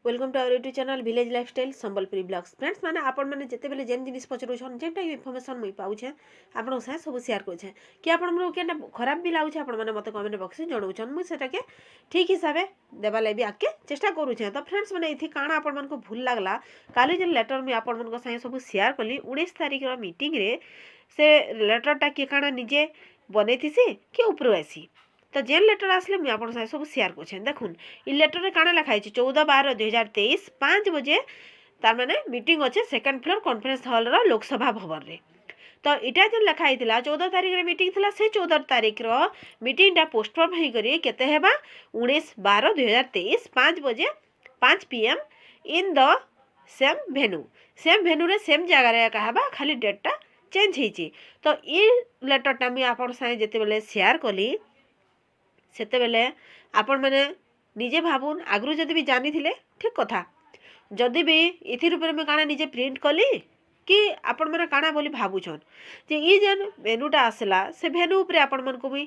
Welcome to our YouTube channel village lifestyle Sambalpuri blogs friends मैंने आपण मैंने जिते बेले जेन जिनिस पचरुछन जेनटा इनफॉरमेशन मुई पाउछे आपन साथ सब शेयर करछे कि आपण मन केना खराब भी लागुछे आपण माने मते कमेंट बॉक्स में जणाउछन मुई सेटा के ठीक हिसाबे देबा लागि आके चेष्टा करूछे। तो फ्रेंड्स मैंने इथि काना आपण मन को भूल लागला काली जे लेटर मी आपण मन को साथ सब शेयर कली 19 तारिख रो मीटिंग रे से लेटरटा के काना निजे बनेथिसी कि ऊपर आसी तो जेन लेटर आसले मुझे आप सब शेयर कर देखुन इ लेटर रे काना लिखाई 14/12/2023 5 बजे तार माने मीटिंग अच्छे सेकेंड फ्लोर कॉन्फ्रेंस हॉल रो लोकसभा भवन रे। तो इटा जो लिखाई 14 तारिख रे मीटिंग थिला से 14 तारिख रो मीटिंगटा पोस्टपोन होई करी केते हेबा 19/12/2023 5 बजे 5 PM in the same venue रे सेम जगह रे कहबा खाली डेटटा चेंज होईची। तो इ लेटरटा मी आपन साथे जेते बेले शेयर कली सेते बेले आपण मैंने निजे भावुन आगु जदि भी जानी थिले ठीक कथा जदि भी इथिर ऊपर मैं काना निजे प्रिंट कली कि आपण मैंने काना बोली भावुछन जे ई जेन मेनूटा आसला से भेन्यू ऊपर आपण मन को भी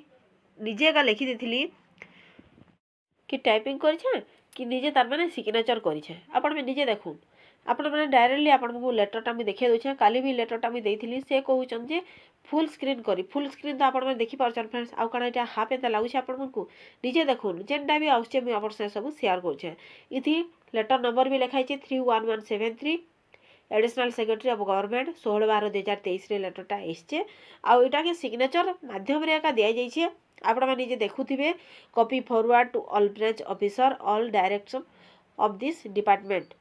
निजे का लिखि देथिली कि टाइपिंग करिछे कि निजे तार माने सिग्नेचर करिछे आपण में निजे देखुन आपण मैंने डायरेक्टली आपण को लेटरटा मी देखिए दोछे काली भी लेटरटा मी देइथिली से कहउछन जे फुल स्क्रीन तो आपण मैंने देखि पारछन फ्रेंड्स आउ काना एटा हाफ एता लागुछे आपण को निजे देखुन जेनटा भी आउछे मी आपण से सब शेयर करछे। इथि लेटर नंबर भी लिखाई छे 31173 एडिशनल सेक्रेटरी ऑफ गवर्नमेंट 16/12/2023 रे लेटरटा एसछे आउ एटा के सिग्नेचर माध्यम रे का दिया जाइछे आपण माने निजे देखुथिबे copy forward to all branch officer all direction of this department.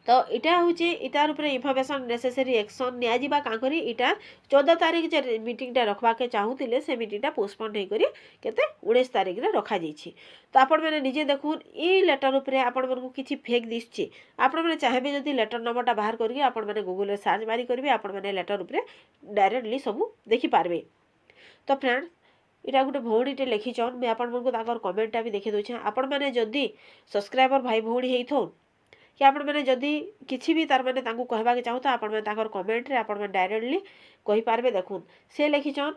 तो इटा हूँ इतार ऊपर इनफॉरमेशन नेसेसरी एक्शन निया जिबा का करी इटा 14 तारिख जे मीटिंगटा रखबा के चाहूतिले से मीटिंगटा पोस्टपोन होई करी केते 19 तारिख रे रखा जाइछि। तो आपण माने निजे देखुन ई लेटर ऊपर आपण मन को किछि फेक दिसछि आपण माने चाहेबे जदी लेटर नंबरटा बाहर करके आपण माने गूगल रे सर्च मारी करबे आपण माने लेटर ऊपर डायरेक्टली सब देखि पारबे। तो फ्रेंड्स इटा गोटे भौणीटे लिखिछन मैं आपण मन को ताकर कमेंटटा भी देखि दोछे आपण माने जदी सब्सक्राइबर भाई भौणी हेइथो कि आपण मैंने जदि किसी भी तार मैंने कहवा के चाहूँ तो आपण मैंने ताकर कमेंट रे आपण मैंने डायरेक्टली कहि पारबे। देखुन से लिखिछन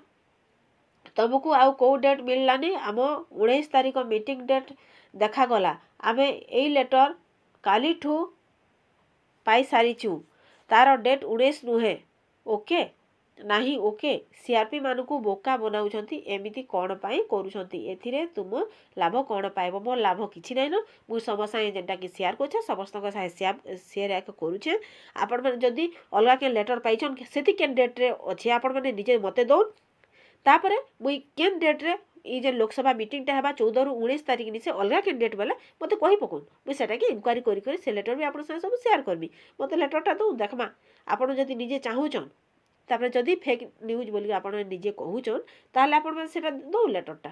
तुमको आउ को डेट मिललानी आम 19 तारिख मीटिंग डेट देखा गला आमे एई लेटर काली ठू पाई सारीचु तार डेट 19 नुहे ओके नाही ओके सीआरपी मानकू बोका बनाउछंती एमिति कोन पाई करूछंती एथिरे तुम लाभ कोन पाइबो मोर लाभ किछि नै न मु समस्या जेंटा कि शेयर करछे समस्त को शेयर एक करूछे। आपण माने जदी अलगा के लेटर पाइछन सेति के डेट रे अछि आपण माने निजे मते दोन तापरे मुई केन डेट रे ई जे लोकसभा मीटिंग टा हेबा 14 रु 19 तारिख नि से अलगा के डेट बेले मते कहि पकोन मुई सेटा के इंक्वायरी करी से लेटर भी आपण से सब शेयर करबी मते लेटरटा दो देखमा आपण जदी निजे चाहूछन तापर जदी फेक न्यूज बोली आपण निजे कहूछन ताले आपण सेटा दो लेटरटा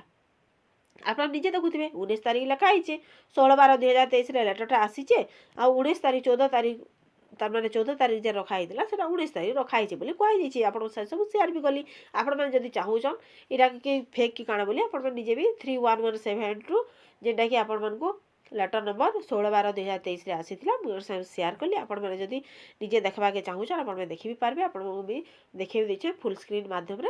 आपण निजे देखुथिबे 19 तारिख लिखा आइछे 16/12/2023 रे लेटरटा आसीचे आ 19 तारिख 14 तारिख तार माने 14 तारिख जे रखा आइतला सेटा 19 तारिख रखा आइछे बोली कहै दिछि आपण सब शेयर भी कली आपण माने जदी चाहूछन इरा के फेक की काना बोली आपण निजे भी 31172 जेटा कि आपण मन को लेटर नंबर 16/12/2023 रे आसीथिला मोर से शेयर कली आपण माने जदी निजे देखबा के चाहूछन आपण माने देखि भी पारबे आपण भी देखि भी दिछे फुल स्क्रीन माध्यम रे।